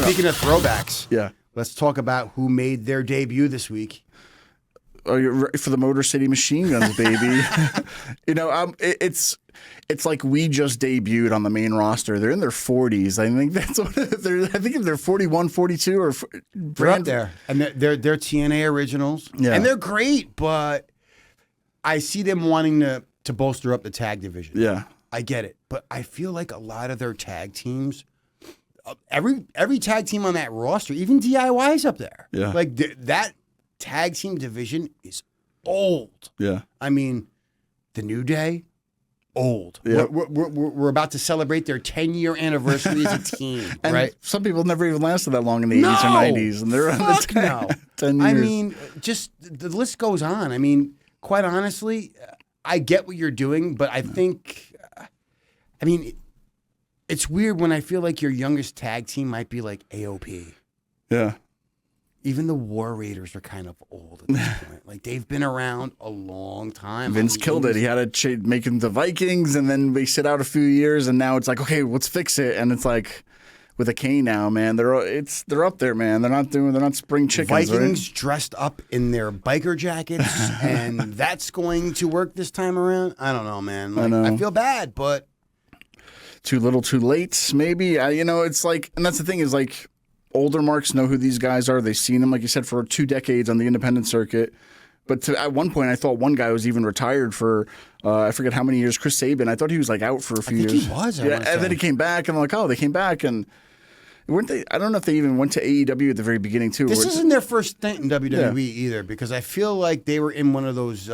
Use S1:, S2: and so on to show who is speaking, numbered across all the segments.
S1: Speaking of throwbacks,
S2: Yeah.
S1: let's talk about who made their debut this week.
S2: Are you ready for the Motor City Machine Guns, baby? It's like we just debuted on the main roster. They're in their 40s. I think that's what they're. I think if they're 41, 42, or
S1: They're up there, and they're TNA originals, and they're great. But I see them wanting to bolster up the tag division.
S2: Yeah,
S1: I get it, but I feel like a lot of their tag teams, every tag team on that roster, even DIY's up there.
S2: Yeah,
S1: like that tag team division is old.
S2: Yeah,
S1: I mean, the New Day, old.
S2: Yeah.
S1: We're about to celebrate their 10-year anniversary as a team,
S2: and
S1: right?
S2: Some people never even lasted that long in the 80s or 90s, and they're on the 10 years.
S1: I mean, just the list goes on. I mean, quite honestly, I get what you're doing, but I think, I mean, it's weird when I feel like your youngest tag team might be like AOP.
S2: Yeah.
S1: Even the War Raiders are kind of old at this point. Like, they've been around a long time.
S2: Vince killed it. He had to make them the Vikings, and then they sit out a few years, and now it's like, okay, let's fix it. And it's like, with a K now, man, they're up there, man. They're not spring chickens.
S1: Vikings
S2: right?
S1: dressed up in their biker jackets, and that's going to work this time around. I don't know, man. Like, I feel bad, but
S2: too little, too late. Maybe it's like, and that's the thing is like. Older marks know who these guys are. They've seen them, like you said, for 2 decades on the independent circuit. But at one point, I thought one guy was even retired for, I forget how many years, Chris Sabin. I thought he was like out for a few years.
S1: He was.
S2: And then he came back, and I'm like, oh, they came back. And weren't they? I don't know if they even went to AEW at the very beginning, too.
S1: This isn't their first stint in WWE either, because I feel like they were in one of those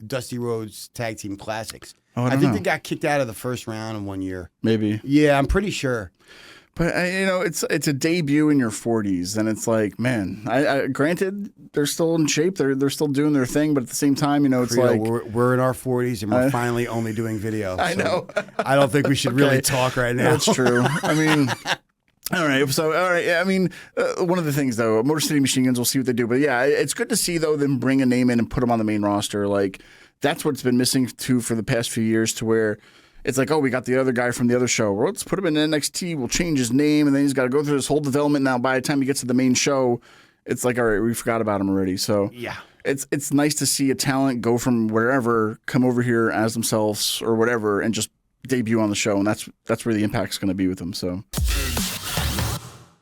S1: Dusty Rhodes Tag Team Classics.
S2: Oh,
S1: I think they got kicked out of the first round in 1 year.
S2: Maybe.
S1: Yeah, I'm pretty sure.
S2: But it's a debut in your 40s, and it's like, man. I granted, they're still in shape. They're still doing their thing, but at the same time, it's
S1: Creole,
S2: like
S1: we're in our 40s, and we're finally only doing video.
S2: I know.
S1: I don't think we should really talk right now.
S2: That's true. I mean. All right. So, all right. I mean, one of the things, though, Motor City Machine Guns, we'll see what they do. But, yeah, it's good to see, though, them bring a name in and put them on the main roster. Like, that's what's been missing, too, for the past few years, to where it's like, oh, we got the other guy from the other show. Well, let's put him in NXT. We'll change his name, and then he's got to go through this whole development. Now, by the time he gets to the main show, it's like, all right, we forgot about him already. So,
S1: yeah,
S2: it's nice to see a talent go from wherever, come over here as themselves or whatever, and just debut on the show. And that's where the impact's going to be with them. So.